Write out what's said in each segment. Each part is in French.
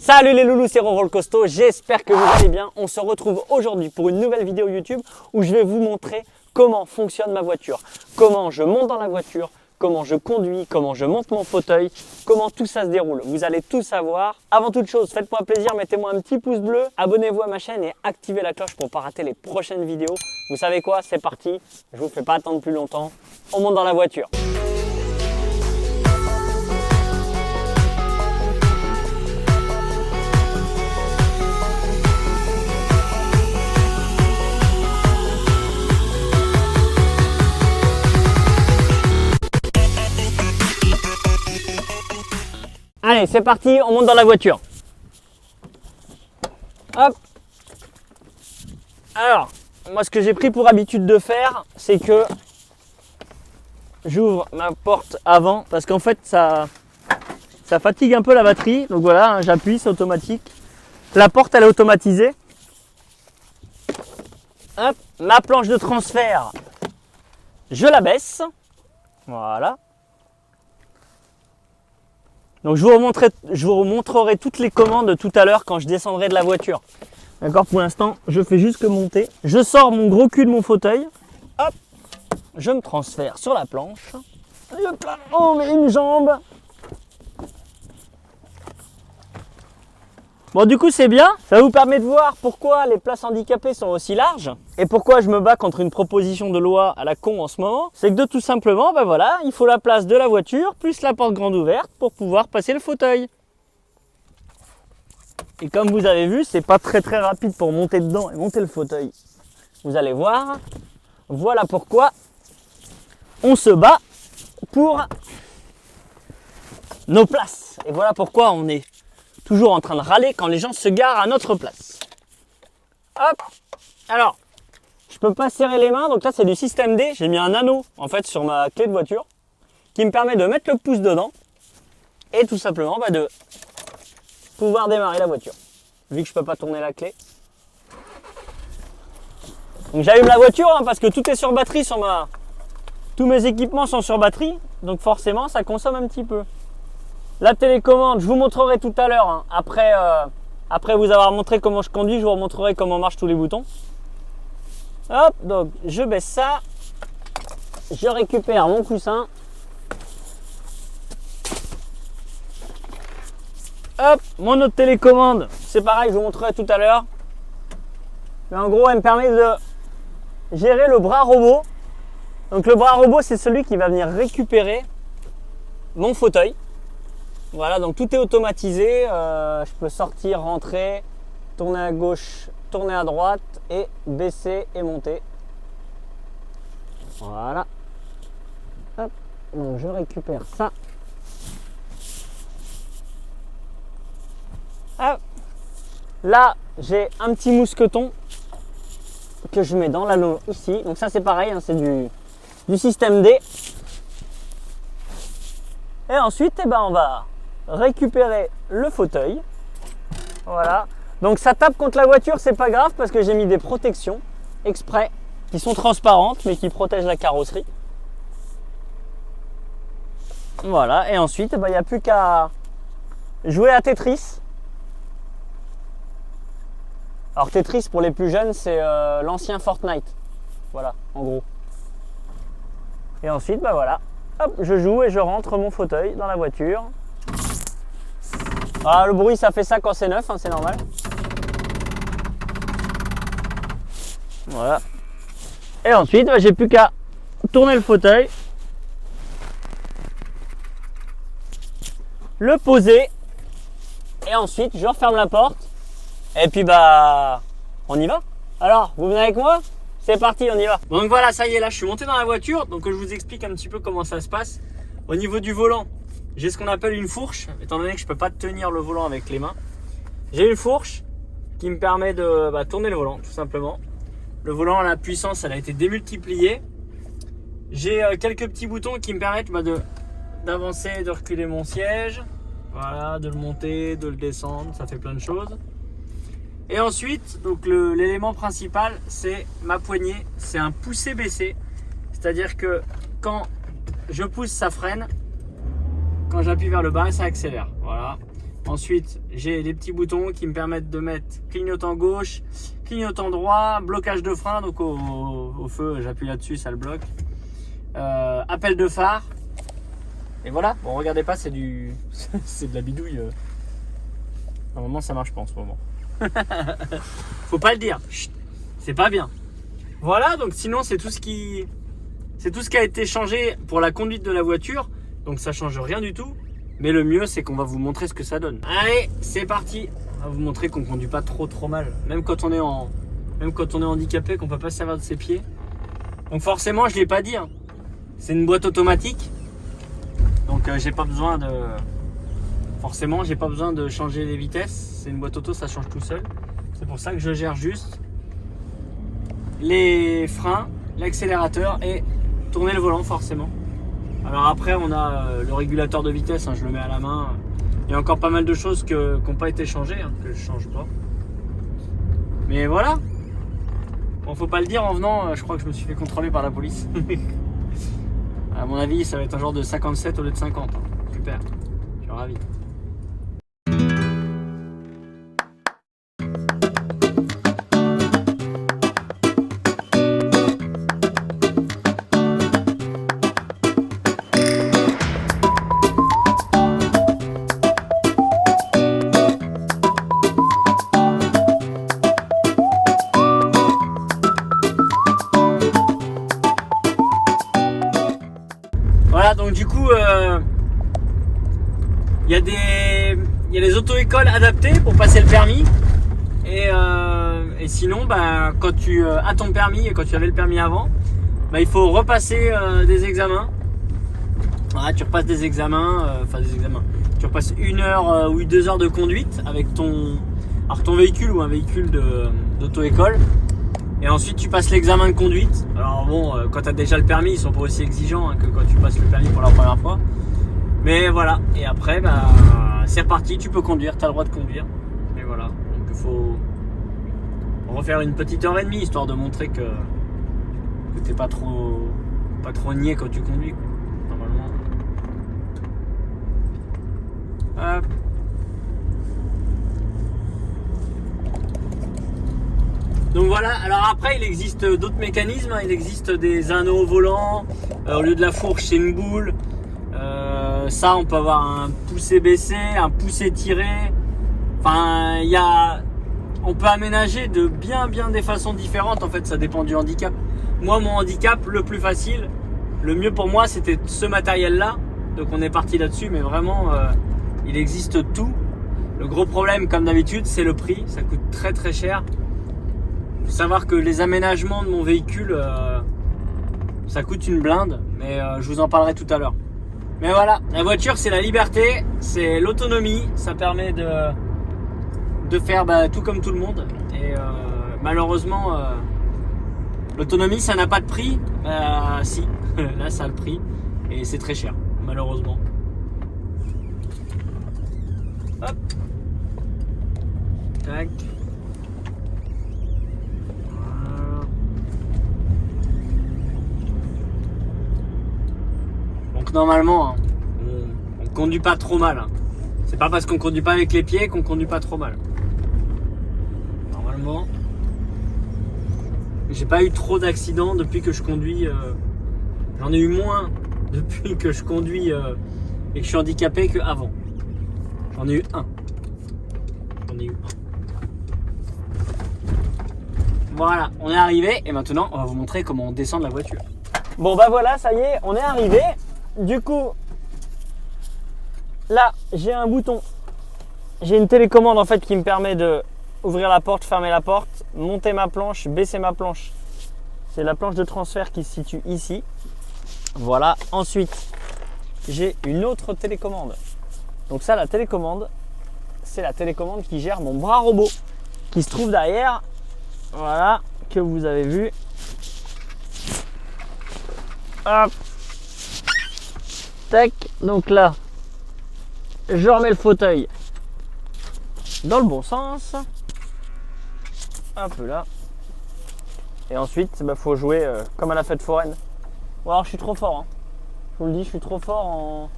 Salut les loulous, c'est Roro le Costaud, j'espère que vous allez bien. On se retrouve aujourd'hui pour une nouvelle vidéo YouTube où je vais vous montrer comment fonctionne ma voiture, comment je monte dans la voiture, comment je conduis, comment je monte mon fauteuil, comment tout ça se déroule. Vous allez tout savoir. Avant toute chose, faites-moi plaisir, mettez-moi un petit pouce bleu, abonnez-vous à ma chaîne et activez la cloche pour ne pas rater les prochaines vidéos. Vous savez quoi, c'est parti, je vous fais pas attendre plus longtemps, on monte dans la voiture. Allez, c'est parti, on monte dans la voiture. Hop. Alors, moi ce que j'ai pris pour habitude de faire, c'est que j'ouvre ma porte avant parce qu'en fait ça fatigue un peu la batterie. Donc voilà, hein, j'appuie, c'est automatique. La porte elle est automatisée. Hop, ma planche de transfert, je la baisse. Voilà. Donc je vous remontrerai toutes les commandes tout à l'heure quand je descendrai de la voiture. D'accord, pour l'instant, je fais juste que monter. Je sors mon gros cul de mon fauteuil. Hop, je me transfère sur la planche. Et hop là, on met une jambe. Bon, du coup, c'est bien. Ça vous permet de voir pourquoi les places handicapées sont aussi larges et pourquoi je me bats contre une proposition de loi à la con en ce moment. C'est que de tout simplement, ben voilà, il faut la place de la voiture plus la porte grande ouverte pour pouvoir passer le fauteuil. Et comme vous avez vu, c'est pas très rapide pour monter dedans et monter le fauteuil. Vous allez voir. Voilà pourquoi on se bat pour nos places. Et voilà pourquoi on est toujours en train de râler quand les gens se garent à notre place. Hop. Alors, je peux pas serrer les mains, donc là c'est du système D. J'ai mis un anneau en fait sur ma clé de voiture qui me permet de mettre le pouce dedans et tout simplement de pouvoir démarrer la voiture. Vu que je peux pas tourner la clé. Donc j'allume la voiture hein, parce que tout est sur batterie sur ma. Tous mes équipements sont sur batterie, donc forcément ça consomme un petit peu. La télécommande, je vous montrerai tout à l'heure. Hein. Après vous avoir montré comment je conduis, je vous montrerai comment marchent tous les boutons. Hop, donc je baisse ça. Je récupère mon coussin. Hop, mon autre télécommande, c'est pareil, je vous montrerai tout à l'heure. Mais en gros, elle me permet de gérer le bras robot. Donc le bras robot, c'est celui qui va venir récupérer mon fauteuil. Voilà, donc tout est automatisé. Je peux sortir, rentrer, tourner à gauche, tourner à droite et baisser et monter. Voilà. Hop, donc je récupère ça. Hop. Là, j'ai un petit mousqueton que je mets dans l'anneau ici. Donc ça, c'est pareil, hein, c'est du système D. Et ensuite, on va récupérer le fauteuil. Voilà. Donc ça tape contre la voiture, c'est pas grave parce que j'ai mis des protections exprès qui sont transparentes mais qui protègent la carrosserie. Voilà. Et ensuite, il n'y a plus qu'à jouer à Tetris. Alors Tetris pour les plus jeunes, c'est l'ancien Fortnite. Voilà, en gros. Et ensuite, voilà. Hop, je joue et je rentre mon fauteuil dans la voiture. Ah, le bruit, ça fait ça quand c'est neuf, hein, c'est normal. Voilà. Et ensuite, j'ai plus qu'à tourner le fauteuil, le poser, et ensuite, je referme la porte. Et puis, on y va. Alors, vous venez avec moi ? C'est parti, on y va. Donc voilà, ça y est, là, je suis monté dans la voiture. Donc, je vous explique un petit peu comment ça se passe. Au niveau du volant, j'ai ce qu'on appelle une fourche, étant donné que je ne peux pas tenir le volant avec les mains. J'ai une fourche qui me permet de tourner le volant, tout simplement. Le volant, la puissance, elle a été démultipliée. J'ai quelques petits boutons qui me permettent d'avancer et de reculer mon siège. Voilà, de le monter, de le descendre, ça fait plein de choses. Et ensuite, donc l'élément principal, c'est ma poignée. C'est un pousser-baisser. C'est-à-dire que quand je pousse, ça freine. Quand j'appuie vers le bas, ça accélère. Voilà. Ensuite, j'ai des petits boutons qui me permettent de mettre clignotant gauche, clignotant droit, blocage de frein, donc au feu, j'appuie là-dessus, ça le bloque. Appel de phare. Et voilà, bon, regardez pas, c'est du... c'est de la bidouille. Normalement, ça marche pas en ce moment. Faut pas le dire. Chut, c'est pas bien. Voilà, donc sinon, c'est tout ce qui a été changé pour la conduite de la voiture. Donc ça change rien du tout. Mais le mieux, c'est qu'on va vous montrer ce que ça donne. Allez, c'est parti. On va vous montrer qu'on conduit pas trop mal. Même quand on est handicapé, qu'on peut pas se servir de ses pieds. Donc forcément, je l'ai pas dit, hein. C'est une boîte automatique. Donc j'ai pas besoin de... Forcément, j'ai pas besoin de changer les vitesses. C'est une boîte auto, ça change tout seul. C'est pour ça que je gère juste les freins, l'accélérateur et tourner le volant forcément. Alors après, on a le régulateur de vitesse, hein, je le mets à la main. Il y a encore pas mal de choses qui n'ont pas été changées, hein, que je change pas. Mais voilà. Bon, faut pas le dire en venant, je crois que je me suis fait contrôler par la police. À mon avis, ça va être un genre de 57 au lieu de 50. Hein. Super, je suis ravi. Voilà, donc du coup, il y a des auto-écoles adaptées pour passer le permis. Et sinon, bah, quand tu as ton permis et quand tu avais le permis avant, bah, il faut repasser des examens. Voilà, tu repasses des examens, Tu repasses 1 heure ou 2 heures de conduite avec ton véhicule ou un véhicule d'auto-école. Et ensuite tu passes l'examen de conduite. Alors bon, quand tu as déjà le permis, ils sont pas aussi exigeants, hein, que quand tu passes le permis pour la première fois. Mais voilà, et après bah, c'est reparti, tu peux conduire, tu as le droit de conduire. Et voilà, donc il faut refaire une petite heure et demie, histoire de montrer que t'es pas trop niais quand tu conduis, quoi, normalement. Hop. Donc voilà, alors après il existe d'autres mécanismes, hein. Il existe des anneaux au volant, au lieu de la fourche c'est une boule. Ça on peut avoir un poussé baissé, un poussé tiré. Enfin on peut aménager de bien des façons différentes, en fait ça dépend du handicap. Moi mon handicap le plus facile, le mieux pour moi c'était ce matériel là. Donc on est parti là-dessus, mais vraiment il existe tout. Le gros problème comme d'habitude c'est le prix, ça coûte très cher. Il faut savoir que les aménagements de mon véhicule, ça coûte une blinde, mais je vous en parlerai tout à l'heure. Mais voilà, la voiture c'est la liberté, c'est l'autonomie, ça permet de faire tout comme tout le monde. Et malheureusement, l'autonomie ça n'a pas de prix. Si, là ça a le prix, et c'est très cher, malheureusement. Hop. Tac. Donc normalement, hein, on conduit pas trop mal. Hein. C'est pas parce qu'on conduit pas avec les pieds qu'on conduit pas trop mal. Normalement, j'ai pas eu trop d'accidents depuis que je conduis. J'en ai eu moins depuis que je conduis et que je suis handicapé qu'avant. J'en ai eu un. Voilà, on est arrivé et maintenant on va vous montrer comment on descend de la voiture. Bon bah voilà, ça y est, on est arrivé. Du coup, là, j'ai un bouton. J'ai une télécommande en fait qui me permet de ouvrir la porte, fermer la porte, monter ma planche, baisser ma planche. C'est la planche de transfert qui se situe ici. Voilà. Ensuite, j'ai une autre télécommande. Donc ça, la télécommande, c'est la télécommande qui gère mon bras robot qui se trouve derrière. Voilà, que vous avez vu. Hop. Tac, donc là, je remets le fauteuil dans le bon sens. Hop là. Et ensuite, faut jouer comme à la fête foraine. Bon, alors je suis trop fort. Hein. Je vous le dis, je suis trop fort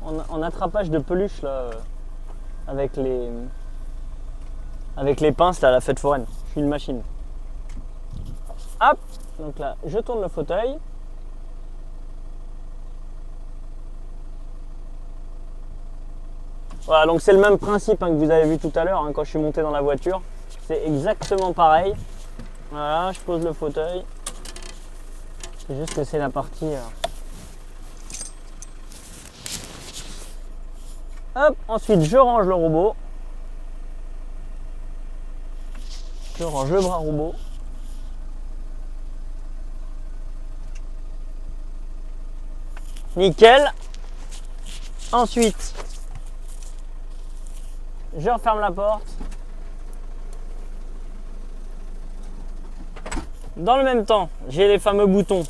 en attrapage de peluche là. avec les pinces là, à la fête foraine. Je suis une machine. Hop, donc là, je tourne le fauteuil. Voilà, donc c'est le même principe hein, que vous avez vu tout à l'heure hein, quand je suis monté dans la voiture. C'est exactement pareil. Voilà, je pose le fauteuil. C'est juste que c'est la partie... Hop, ensuite je range le robot. Je range le bras robot. Nickel. Ensuite, je referme la porte. Dans le même temps, j'ai les fameux boutons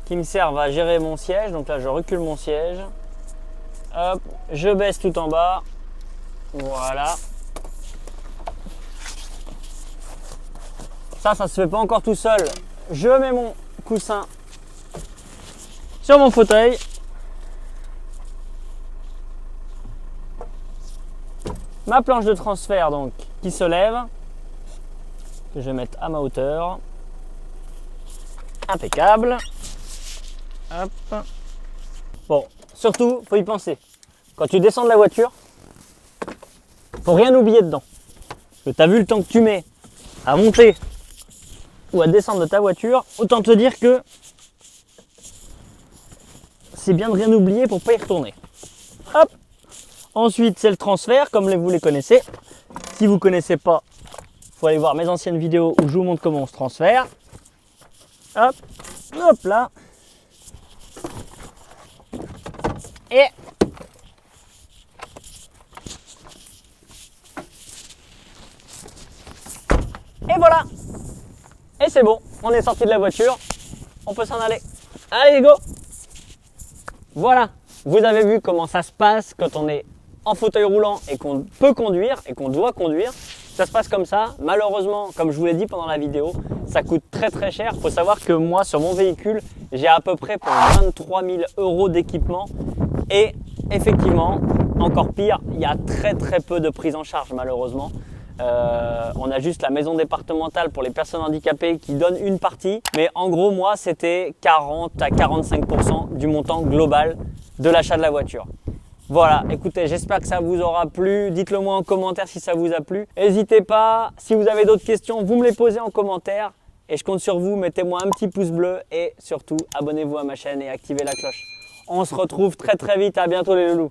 qui me servent à gérer mon siège. Donc là, je recule mon siège. Hop, je baisse tout en bas. Voilà. Ça se fait pas encore tout seul. Je mets mon coussin sur mon fauteuil. Ma planche de transfert donc qui se lève. Que je vais mettre à ma hauteur. Impeccable. Hop. Bon, surtout, faut y penser. Quand tu descends de la voiture, faut rien oublier dedans. Parce que tu as vu le temps que tu mets à monter ou à descendre de ta voiture, autant te dire que c'est bien de rien oublier pour pas y retourner. Hop. Ensuite, c'est le transfert, comme vous les connaissez. Si vous ne connaissez pas, il faut aller voir mes anciennes vidéos où je vous montre comment on se transfère. Hop, hop là. Et voilà. Et c'est bon, on est sorti de la voiture. On peut s'en aller. Allez, go. Voilà, vous avez vu comment ça se passe quand on est en fauteuil roulant et qu'on peut conduire et qu'on doit conduire. Ça se passe comme ça. Malheureusement, comme je vous l'ai dit pendant la vidéo, ça coûte très très cher. Il faut savoir que moi, sur mon véhicule, j'ai à peu près pour 23 000 € d'équipement. Et effectivement, encore pire, il y a très très peu de prise en charge malheureusement. On a juste la maison départementale pour les personnes handicapées qui donne une partie. Mais en gros, moi, c'était 40 à 45% du montant global de l'achat de la voiture. Voilà, écoutez, j'espère que ça vous aura plu. Dites-le moi en commentaire si ça vous a plu. N'hésitez pas, si vous avez d'autres questions, vous me les posez en commentaire. Et je compte sur vous, mettez-moi un petit pouce bleu et surtout, abonnez-vous à ma chaîne et activez la cloche. On se retrouve très très vite, à bientôt les loulous.